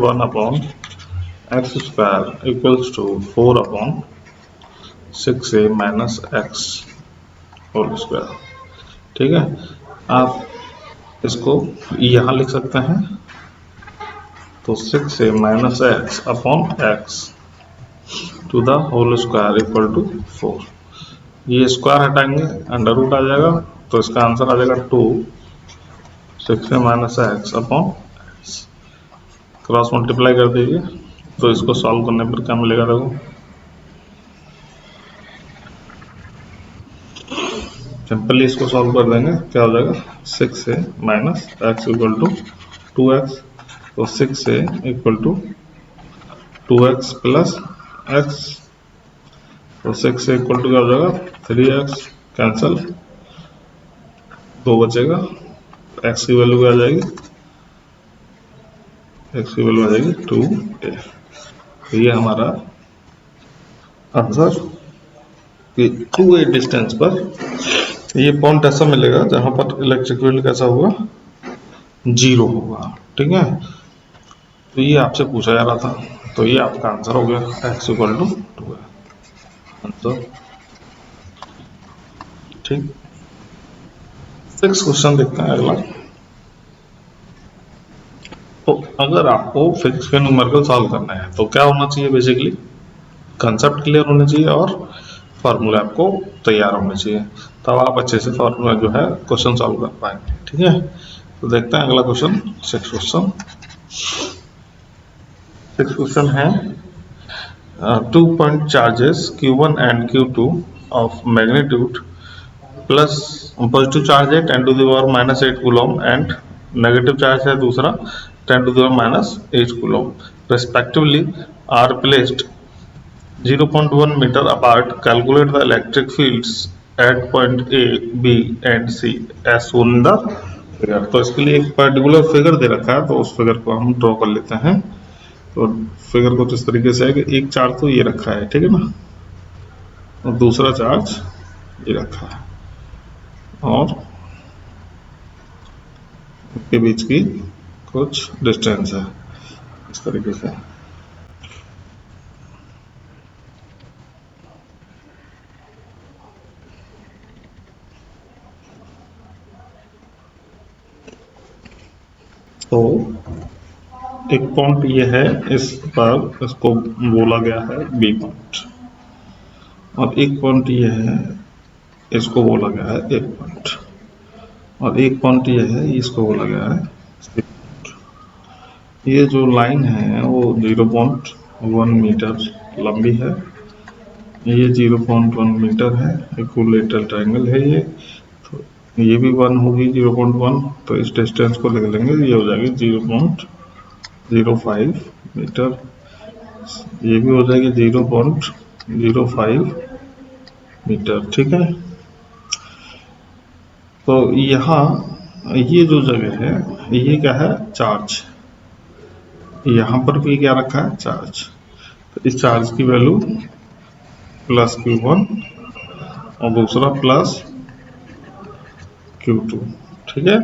1/x² equals to 4/6A minus x whole square, ठीक है। आप इसको यहाँ लिख सकते हैं तो 6a minus x upon x to the whole square equal to 4। ये स्क्वायर हटाएंगे अंडर रूट आ जाएगा, तो इसका आंसर आ जाएगा 2 6a minus x upon x. Cross multiply कर दीजिए, तो इसको सॉल्व करने पर क्या मिलेगा देखो, सिंपली इसको सॉल्व कर देंगे, क्या हो जाएगा 6a minus x equal to 2x। तो 6a equal to 2x plus x, तो 6a इक्वल टू क्या हो जाएगा 3x, कैंसल, 2 बचेगा, x की वैल्यू क्या आ जाएगी, x की वैल्यू आ जाएगी 2a। तो ये हमारा आंसर कि 2a डिस्टेंस पर ये पॉइंट ऐसा मिलेगा जहां पर इलेक्ट्रिक फील्ड कैसा होगा, 0 होगा। ठीक है, तो ये आपसे पूछा जा रहा था, तो ये आपका आंसर हो गया, x इक्वल टू 2 आंसर। ठीक, 6 क्वेश्चन देखते हैं अगला। तो अगर आपको फिजिक्स के न्यूमेरिकल सॉल्व करना है तो क्या होना चाहिए, बेसिकली कंसेप्ट क्लियर होने चाहिए और फार्मूला आपको तैयार होने चाहिए, तब आप अच्छे से फार्मूला जो है क्वेश्चन सॉल्व कर पाएंगे। ठीक है, तो देखते हैं अगला क्वेश्चन। 6 क्वेश्चन है, 2 point charges Q1 and Q2 of magnitude plus positive charge है 10 to the power minus 8 coulomb and negative charge है दूसरा 10 to the power minus 8 coulomb respectively are placed 0.1 meter apart. Calculate the electric fields at point A, B and C as shown in the figure. तो इसके लिए एक पर्टिकुलर फिगर दे रखा है, तो उस फिगर को हम ड्रॉ कर लेते हैं। तो फिगर को इस तरीके से है कि एक चार्ज तो ये रखा है, ठीक है ना, और दूसरा चार्ज ये रखा है, और इनके बीच की कुछ डिस्टेंस है इस तरीके से। तो एक पॉइंट ये है, इस पर इसको बोला गया है बी पॉइंट, और एक पॉइंट ये है, इसको बोला गया है ए पॉइंट, और एक पॉइंट ये है, इसको बोला गया है सी पॉइंट। ये जो लाइन है वो 0.1 मीटर लंबी है, ये 0.1 मीटर है, इक्विलेटरल ट्रायंगल है ये, तो ये भी 1 होगी 0.1, तो इस डिस्टेंस को लिख लेंगे, ये हो जाएगी 0.05 मीटर, ये भी हो जाएगी 0.05 मीटर। ठीक है, तो यहाँ ये जो जगह है ये क्या है, चार्ज, यहाँ पर भी क्या रखा है, चार्ज, तो इस चार्ज की वैल्यू प्लस Q1 और दूसरा प्लस Q2। ठीक है,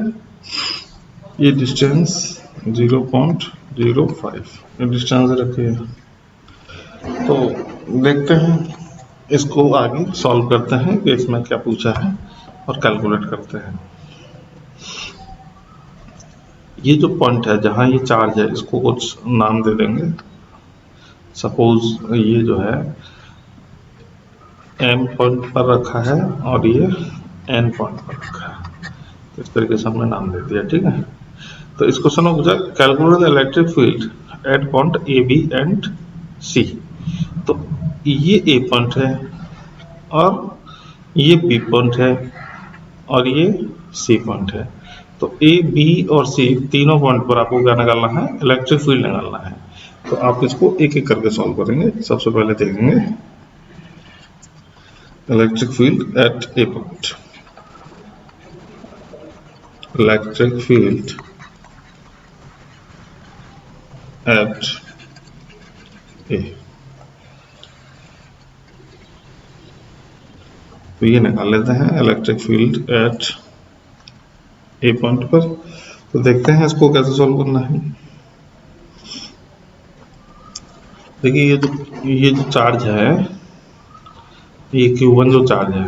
ये डिस्टेंस 0.05 ये डिस्टेंस रखी है। तो देखते हैं, इसको आगे सॉल्व करते हैं कि इसमें क्या पूछा है और कैलकुलेट करते हैं। ये जो पॉइंट है जहां ये चार्ज है, इसको कुछ नाम दे देंगे। सपोज ये जो है M पॉइंट पर रखा है और ये N पॉइंट पर रखा है, तो इस तरीके से हमने नाम दे दिया। ठीक है, तो इस क्वेश्चन में पूछा calculate the electric field at point A B and C. तो ये ए पॉइंट है और ये बी पॉइंट है और ये सी पॉइंट है, तो ए बी और सी तीनों पॉइंट पर आपको क्या निकालना है, इलेक्ट्रिक फील्ड निकालना है। तो आप इसको एक एक करके सॉल्व करेंगे। सबसे पहले देखेंगे electric field at A point, electric field at A, तो ये निकाल लेते हैं electric field at A point पर। तो देखते हैं इसको कैसे सॉल्व करना है। देखिए ये जो चार्ज है, ये Q1 जो चार्ज है,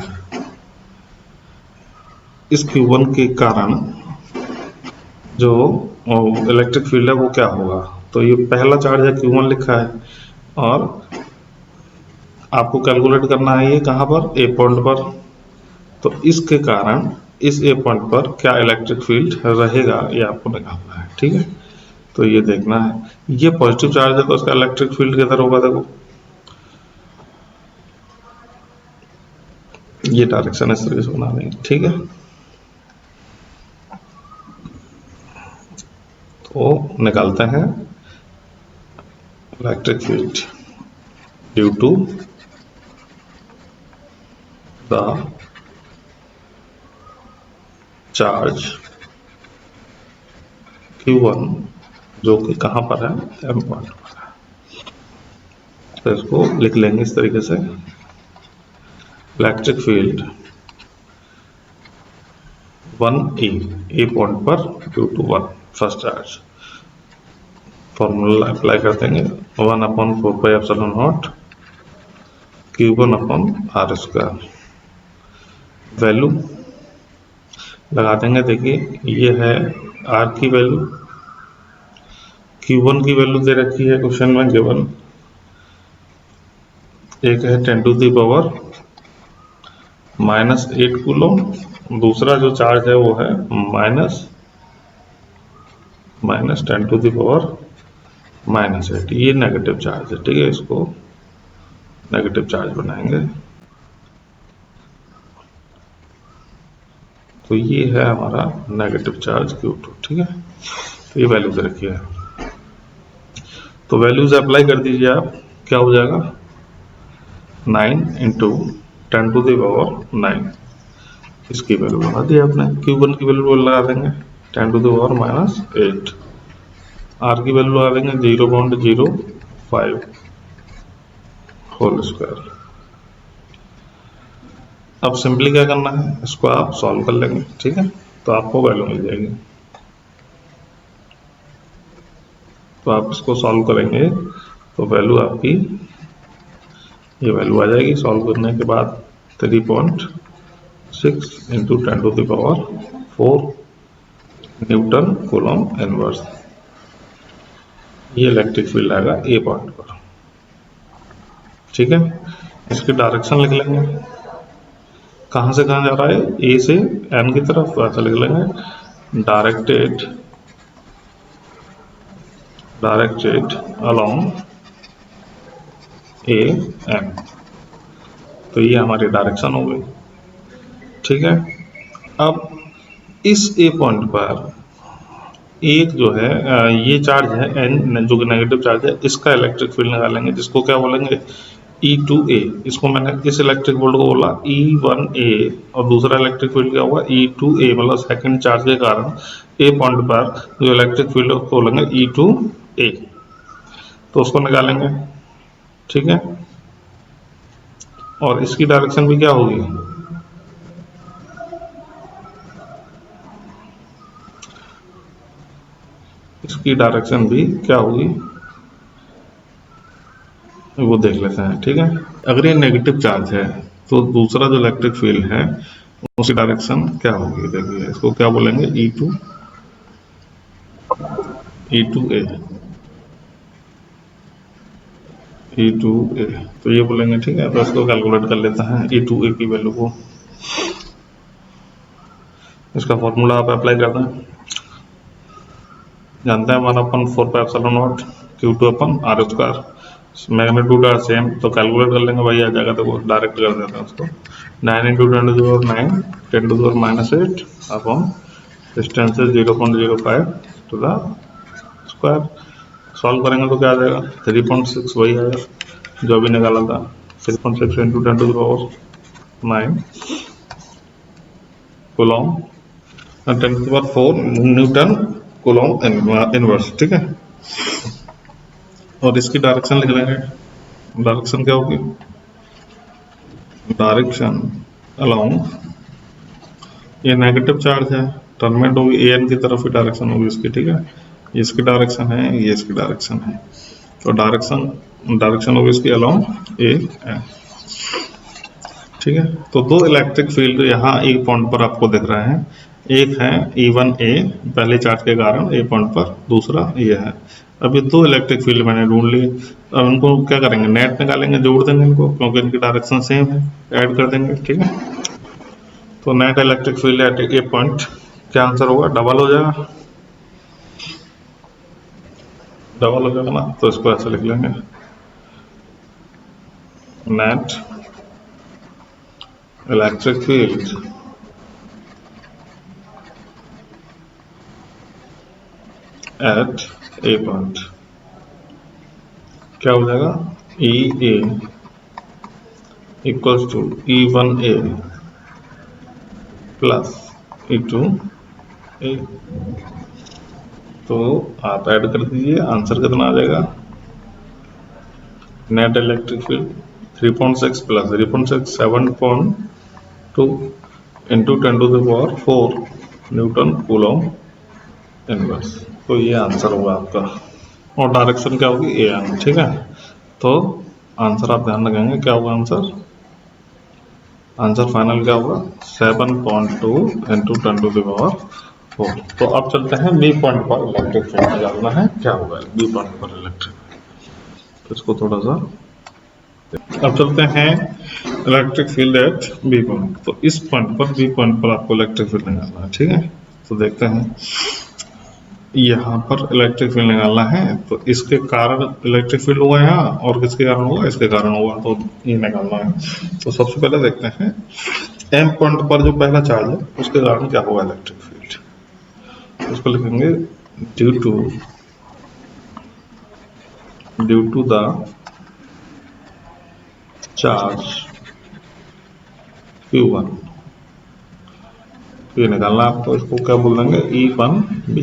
इस Q1 के कारण जो इलेक्ट्रिक फील्ड है वो क्या होगा, तो ये पहला चार्ज है Q1 लिखा है, और आपको कैलकुलेट करना है ये कहाँ पर, ए पॉइंट पर। तो इसके कारण इस ए पॉइंट पर क्या इलेक्ट्रिक फील्ड रहेगा ये आपको निकालना है, ठीक है। तो ये देखना है, ये पॉजिटिव चार्ज है तो उसका इलेक्ट्रिक फील्ड किधर होगा, देखो ये डायरेक्शन इस तरीके से बना देंगे, ठीक है। तो निकालते हैं electric field due to the charge Q1 जो कि कहाँ पर है, M पॉइंट पर है। तो इसको लिख लेंगे इस तरीके से, electric field 1E, A point पर due to 1 first charge. Formula apply कर देंगे, 1/4πε0 Q1/r²। वैल्यू लगा देंगे, देखिए ये है R की वैल्यू, Q1 की वैल्यू दे रखी है क्वेश्चन में गिवन, एक है 10⁻⁻8 कूलम, दूसरा जो चार्ज है वो है -10⁻⁻8, ये नेगेटिव चार्ज है, ठीक है। इसको नेगेटिव चार्ज बनाएंगे, तो ये है हमारा नेगेटिव चार्ज Q2, ठीक है। तो ये वैल्यू दे रखी है, तो वैल्यूज अप्लाई कर दीजिए आप, क्या हो जाएगा 9 × 10⁻9, इसकी वैल्यू लगा दी आपने। Q1 की वैल्यू लगा देंगे 10⁻⁸, R की वैल्यू लगा देंगे 0.05 होल स्क्वायर। अब सिंपली क्या करना है, इसको आप सॉल्व कर लेंगे, ठीक है, तो आपको वैल्यू मिल जाएगी। तो आप इसको सॉल्व करेंगे तो वैल्यू आपकी ये वैल्यू आ जाएगी। सॉल्व करने के बाद 3.6 × 10⁻⁴ न्यूटन कूलम इनवर्स, ये इलेक्ट्रिक फील्ड आएगा ए पॉइंट पर, ठीक है। इसकी डायरेक्शन लिख लेंगे, कहाँ से कहाँ जा रहा है, ए से एन की तरफ, तो ऐसा लिख लेंगे डायरेक्टेड अलोंग ए एन। तो ये हमारी डायरेक्शन हो गई, ठीक है। अब इस ए पॉइंट पर एक जो है ये चार्ज है एन, जो कि नेगेटिव चार्ज है, इसका इलेक्ट्रिक फील्ड निकालेंगे, जिसको क्या बोलेंगे E2A। इसको मैंने इस इलेक्ट्रिक फील्ड को बोला E1A, और दूसरा इलेक्ट्रिक फील्ड क्या हुआ E2A, मतलब सेकंड चार्ज के कारण ए पॉइंट पर जो इलेक्ट्रिक फील्ड को बोलेंगे E2A, तो उसको निकालेंगे, ठीक है। और इसकी डायरेक्शन भी क्या होगी, इसकी डायरेक्शन भी क्या होगी वो देख लेते हैं, ठीक है। अगर ये नेगेटिव चार्ज है तो दूसरा जो इलेक्ट्रिक फील्ड है उसकी डायरेक्शन क्या होगी, देखिए इसको क्या बोलेंगे E2A, तो ये बोलेंगे, ठीक है। तो इसको कैलकुलेट कर लेते हैं E2A की वैल्यू को। इसका फॉर्मूला आप अप्लाई कर दें, जानते हैं 1/4πε0 Q2/r², मैग्नीट्यूड आर सेम, तो कैलकुलेट कर लेंगे, वही आ जाएगा। तो डायरेक्ट कर देते हैं उसको, 9 × 10⁻⁹ upon distance 0.05 to the square. Solve करेंगे तो क्या आ जाएगा 3.6, वही आएगा जो अभी निकाला था, 3.6 × 10⁻9 कूलम 10⁴ न्यूटन कूलम इनवर्स, ठीक है। और इसकी डायरेक्शन लिख लेंगे, डायरेक्शन क्या होगी, डायरेक्शन अलोंग, ये नेगेटिव चार्ज है, टर्मिनेट होगी ए एन की तरफ ही डायरेक्शन होगी इसकी, ठीक है। ये इसकी डायरेक्शन है, ये इसकी डायरेक्शन है, तो डायरेक्शन होगी इसकी अलोंग ए एन, ठीक है। तो दो इलेक्ट्रिक फील्ड यहाँ एक पॉइंट पर आपको दिख रहे हैं, एक है E1A पहले चार्ज के कारण ए पॉइंट पर, दूसरा ये है। अब ये दो इलेक्ट्रिक फील्ड मैंने ढूंढ लिए। अब इनको क्या करेंगे, नेट निकालेंगे, जोड़ देंगे इनको, क्योंकि इनकी डायरेक्शन सेम है, ऐड कर देंगे, ठीक है। तो net electric field at A point, क्या आंसर होगा, डबल हो जाएगा, डबल हो जाएगा ना। तो इसको ऐसे लिख लेंगे, net electric field at A point क्या हो जाएगा, E A equals to E1A plus E2A। तो आप ऐड कर दीजिए, आंसर कितना आ जाएगा, net electric field 3.6 plus 3.6 7.2 into 10⁴ newton coulomb inverse. तो ये आंसर होगा आपका, और डायरेक्शन क्या होगी, ए एम, ठीक है। तो आंसर आप ध्यान रखेंगे, क्या होगा आंसर, आंसर फाइनल क्या होगा, 7.2 इंटू 10⁴। तो अब चलते हैं बी पॉइंट पर इलेक्ट्रिक फील्ड निकालना है, क्या होगा बी पॉइंट पर इलेक्ट्रिक। तो इसको थोड़ा सा, अब चलते हैं electric field at B point. तो इस पॉइंट पर, बी पॉइंट पर आपको इलेक्ट्रिक फील्ड निकालना है, ठीक है। तो देखते हैं, यहाँ पर इलेक्ट्रिक फील्ड निकालना है, तो इसके कारण इलेक्ट्रिक फील्ड होगा यहाँ, और किसके कारण होगा, इसके कारण होगा, तो ये निकालना है। तो सबसे पहले देखते हैं एम पॉइंट पर जो पहला चार्ज है उसके कारण क्या होगा इलेक्ट्रिक फील्ड। उसको लिखेंगे due to the charge Q1, ये निकालना आपको, इसको क्या बोल देंगे, E1B।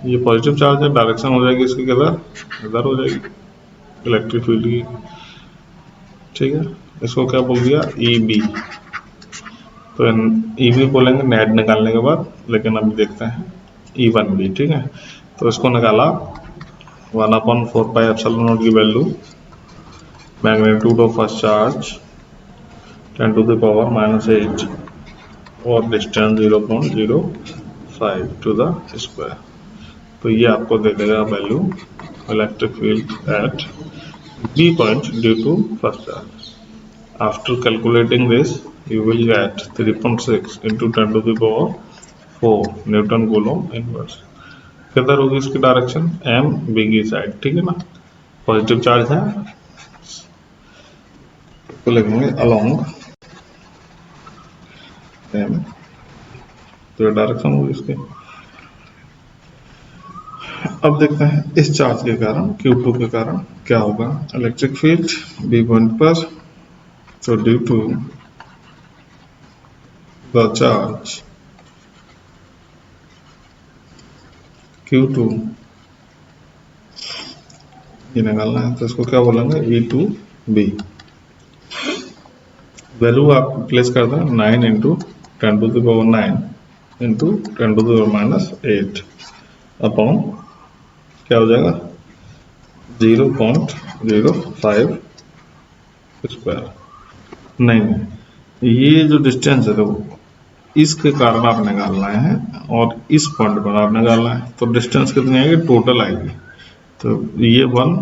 ये पॉजिटिव चार्ज है, डायरेक्शन हो जाएगी इसकी किधर, इधर हो जाएगी इलेक्ट्रिक फील्ड की, ठीक है। इसको क्या बोल दिया, EB। तो EB बोलेंगे नेट निकालने के बाद, लेकिन अभी देखते हैं E1B, ठीक है। तो इसको निकाला, 1/4πε0 की value, magnitude of first charge 10⁻⁻8 और डिस्टेंस 0.05 टू द स्क्वायर। तो ये आपको दे देगा value electric field at B point due to first charge. After calculating this you will get 3.6 into 10⁴ newton coulomb inverse. किधर होगी इसकी डायरेक्शन, एम बी की साइड, ठीक है ना, पॉजिटिव चार्ज है, तो लिखेंगे अलोंग एम, तो ये डायरेक्शन होगी इसकी। अब देखते हैं इस चार्ज के कारण, Q2 के कारण क्या होगा इलेक्ट्रिक फील्ड बी पॉइंट पर। तो due to the charge Q2, ये निकालना है, तो इसको क्या बोलेंगे, E2B। वैल्यू आप प्लेस कर दें, 9 इंटू 10⁹ इंटू 10⁻⁸ अपॉन क्या हो जाएगा 0.05 स्क्वायर। नहीं, ये जो डिस्टेंस है, देखो इसके कारण आप निकालना है और इस पॉइंट पर आप निकालना है। तो डिस्टेंस कितनी आएगी, टोटल आएगी, तो ये 1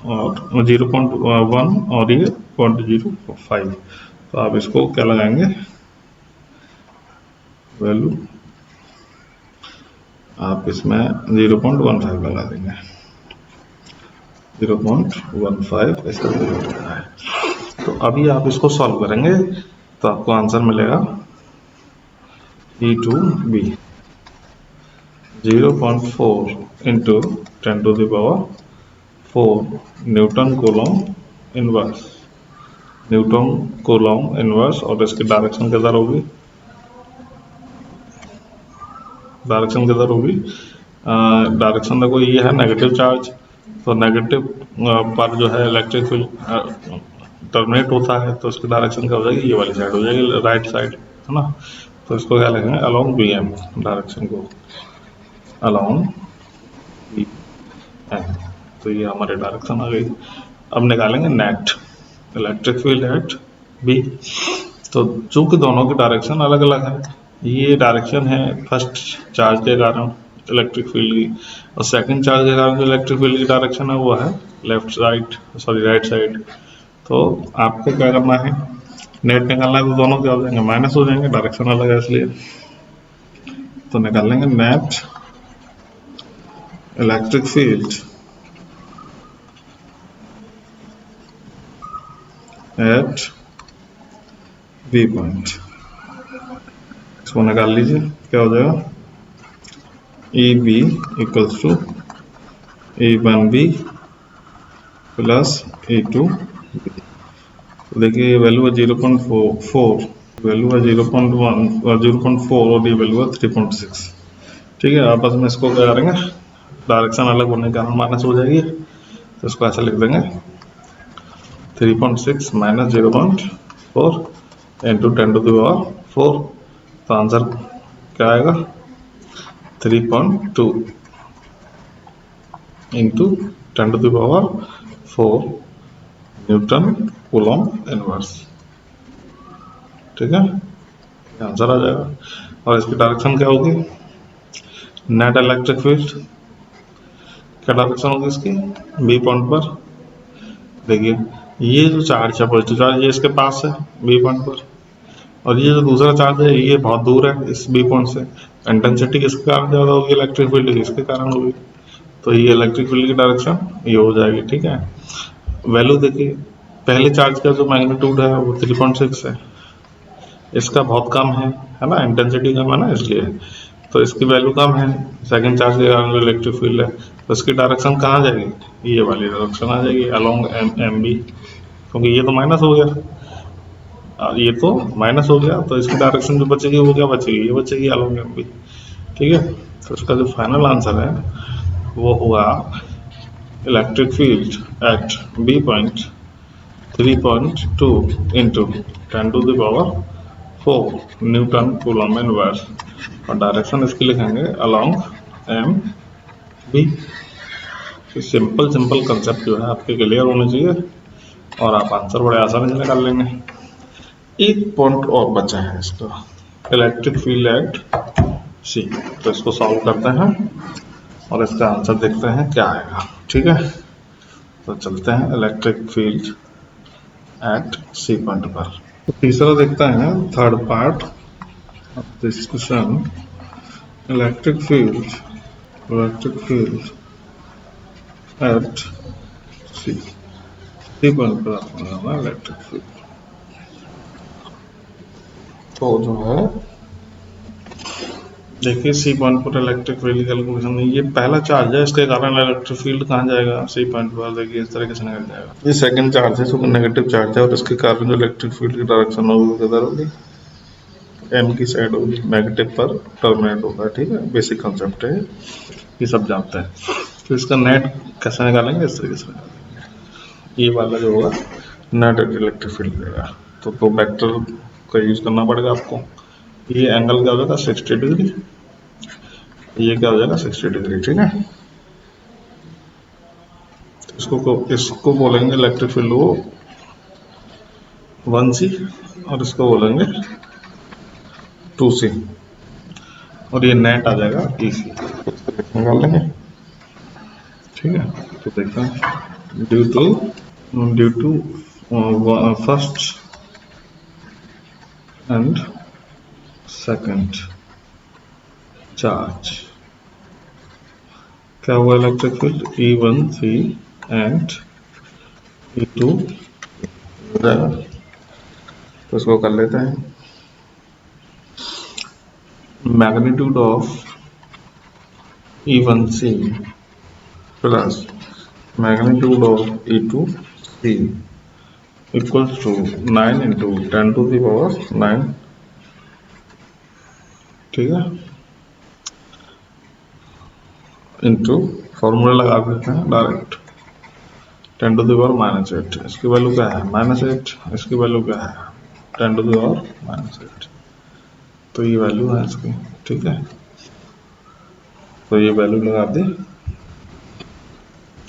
और 0.1 और ये 0.05। तो आप इसको क्या लगाएंगे, वैल्यू आप इसमें 0.15 लगा देंगे, 0.15 इसका है। तो अभी आप इसको सॉल्व करेंगे तो आपको आंसर मिलेगा E2B 0.4 into 10⁴ newton coulomb inverse, Newton coulomb inverse. और इसकी डायरेक्शन किधर होगी, डायरेक्शन किधर होगी, डायरेक्शन देखो ये है नेगेटिव चार्ज, तो नेगेटिव पर जो है इलेक्ट्रिक फील्ड टर्मिनेट होता है, तो उसकी डायरेक्शन क्या हो जाएगी, ये वाली साइड हो जाएगी, राइट साइड, है ना। तो इसको क्या लिखेंगे, अलोंग बी एम, डायरेक्शन को अलोंग बी एम। तो ये हमारी डायरेक्शन आ गई। अब निकालेंगे net electric field at B. तो चूंकि दोनों की डायरेक्शन अलग अलग है, ये डायरेक्शन है फर्स्ट चार्ज के कारण इलेक्ट्रिक फील्ड की, और सेकंड चार्ज के कारण जो इलेक्ट्रिक फील्ड की डायरेक्शन है वो है राइट साइड। तो आपको क्या करना है, नेट निकालना है, तो दोनों क्या हो जाएंगे, माइनस हो जाएंगे, डायरेक्शन अलग है इसलिए। तो निकाल लेंगे net electric field at B point. इसको निकाल लीजिए, क्या हो जाएगा, E B equals to E one B plus E two B. तो देखिए ये वैल्यू है 0.4, वैल्यू है 0.4 और ये वैल्यू है 3.6। ठीक है, आपस में इसको क्या करेंगे, डायरेक्शन अलग होने के कारण माइनस हो जाएगी, तो इसको ऐसे लिख देंगे 3.6 माइनस 0.4 इंटू 10⁴। तो आंसर क्या आएगा, 3.2 इंटू 10⁴ न्यूटन कूलॉम इनवर्स। ठीक है, आंसर आ जाएगा। और इसकी डायरेक्शन क्या होगी, नेट इलेक्ट्रिक फील्ड क्या डायरेक्शन होगी इसकी, बी पॉइंट पर। देखिए ये जो चार्ज है पॉजिटिव चार्ज, ये इसके पास है बी पॉइंट पर, और ये जो दूसरा चार्ज है ये बहुत दूर है इस बी पॉइंट से। इंटेंसिटी किसके कारण ज़्यादा होगी, इलेक्ट्रिक फील्ड की, इसके कारण होगी। तो ये इलेक्ट्रिक फील्ड की डायरेक्शन ये हो जाएगी। ठीक है, वैल्यू देखिए, पहले चार्ज का जो मैग्नीट्यूड है वो 3.6 है, इसका बहुत कम है ना, इंटेंसिटी कम है ना इसलिए, तो इसकी वैल्यू कम है। सेकंड चार्ज के कारण जो इलेक्ट्रिक फील्ड है, तो इसकी डायरेक्शन कहाँ जाएगी, ये वाली डायरेक्शन आ जाएगी अलोंग एम बी, क्योंकि ये तो माइनस हो गया और ये तो माइनस हो गया, तो इसकी डायरेक्शन जो बचेगी वो क्या बचेगी, ये बचेगी अलोंग एम बी। ठीक है, तो इसका जो फाइनल आंसर है वो हुआ electric field at B point 3.2 into 10⁴ newton coulomb inverse, और डायरेक्शन इसकी लिखेंगे along M B. Simple concept जो है आपके क्लियर होने चाहिए, और आप आंसर बड़े आसानी से निकाल लेंगे। एक पॉइंट और बचा है इसका, इलेक्ट्रिक फील्ड एट सी। तो इसको सॉल्व करते हैं और इसका आंसर देखते हैं क्या आएगा। ठीक है, तो चलते हैं electric field at C point पर। तो तीसरा देखते हैं, third part of this question, electric field at C point पर आपको इलेक्ट्रिक फील्ड। तो जो है देखिए सी पॉइंट पर इलेक्ट्रिक फील्ड कैलकुलेशन में ये पहला चार्ज है, इसके कारण इलेक्ट्रिक फील्ड कहाँ जाएगा, सी पॉइंट पर। देखिए इस तरीके से निकल जाएगा, ये सेकंड चार्ज है, इसको नेगेटिव चार्ज है, और इसके कारण जो इलेक्ट्रिक फील्ड की डायरेक्शन होगी किधर होगी, एम की साइड होगी, नेगेटिव पर टर्मिनेट होगा। ठीक है, बेसिक कंसेप्ट है, ये सब जानते हैं। तो इसका नेट कैसे निकालेंगे, इस तरीके से निकालेंगे, ये वाला जो होगा नेट इलेक्ट्रिक फील्ड देगा। तो वेक्टर का यूज करना पड़ेगा आपको। ये एंगल क्या हो जाएगा 60 डिग्री, ये क्या हो जाएगा 60 डिग्री। ठीक है, इसको बोलेंगे इलेक्ट्रिक फील्ड वो 1C, और इसको बोलेंगे 2C, और ये नेट आ जाएगा EC, निकाल लेंगे। ठीक है, तो देखते हैं, due to first and second charge क्या हुआ, electric field E1C and E2 हो जाएगा। तो इसको कर लेते हैं, magnitude of E1C plus magnitude of E2C equals to 9 into 10⁹ ठीक है, इंटू फॉर्मूला लगा देते हैं डायरेक्ट, 10⁻⁻8। इसकी वैल्यू क्या है -8, इसकी वैल्यू क्या है 10⁻⁻8, तो ये वैल्यू है इसकी। ठीक है, तो ये वैल्यू लगा दी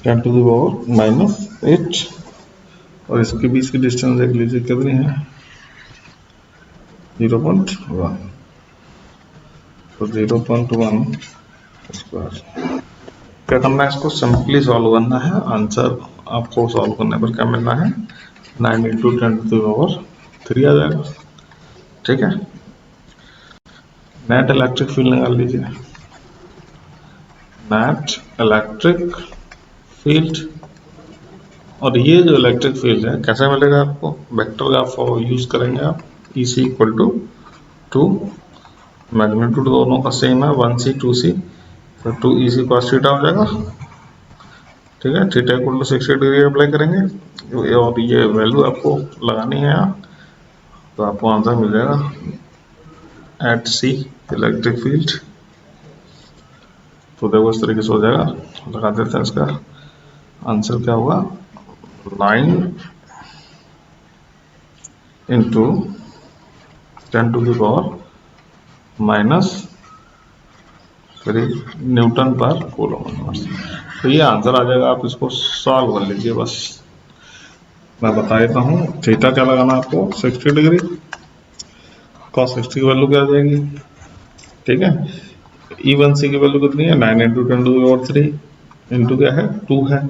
10⁻⁻8, और इसके बीच की डिस्टेंस देख लीजिए कितनी है 0.1। तो 0.1 स्क्वायर। क्या करना है, इसको सिंपली सॉल्व करना है। आंसर आपको सॉल्व करने पर क्या मिलना है, 9 इंटू 10⁻³ आ जाएगा। ठीक है, नेट इलेक्ट्रिक फील्ड निकाल लीजिए। नेट इलेक्ट्रिक फील्ड, और ये जो इलेक्ट्रिक फील्ड है कैसे मिलेगा आपको, वेक्टर का यूज करेंगे आप। EC इक्वल टू 2, मैग्नीट्यूड दोनों का सेम है 1C 2C, तो 2EC cos थीटा हो जाएगा। ठीक है, theta equal to 60 degree apply करेंगे, और ये वैल्यू आपको लगानी है यहाँ, तो आपको आंसर मिल जाएगा एट C इलेक्ट्रिक फील्ड। तो देखो इस तरीके से हो जाएगा, लगा देते हैं। इसका आंसर क्या होगा, 9 इंटू 10⁻³ न्यूटन पर कूलम। तो ये आंसर आ जाएगा, आप इसको सॉल्व कर लीजिए। बस मैं बता देता हूँ, थीटा क्या लगाना आपको, 60 डिग्री, cos 60 की वैल्यू क्या आ जाएगी। ठीक है, E1C की वैल्यू कितनी है, 9 इंटू 10⁻³ इंटू क्या है, 2 है।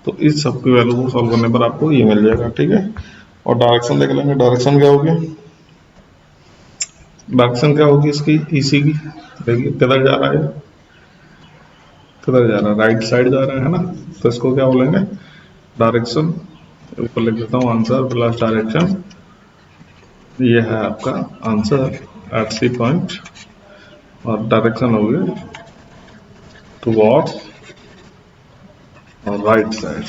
तो इस सब की वैल्यू को सॉल्व करने पर आपको ये मिल जाएगा। ठीक है, और डायरेक्शन देख लेंगे, डायरेक्शन क्या होगी, डायरेक्शन क्या होगी इसकी, EC की। देखिए किधर जा रहा है, किधर जा रहा है, राइट साइड जा रहा है ना, तो इसको क्या बोलेंगे, डायरेक्शन। ऊपर लिख देता हूँ आंसर प्लस डायरेक्शन। ये है आपका आंसर एट C पॉइंट, और डायरेक्शन होगी टुवर्ड्स और राइट साइड।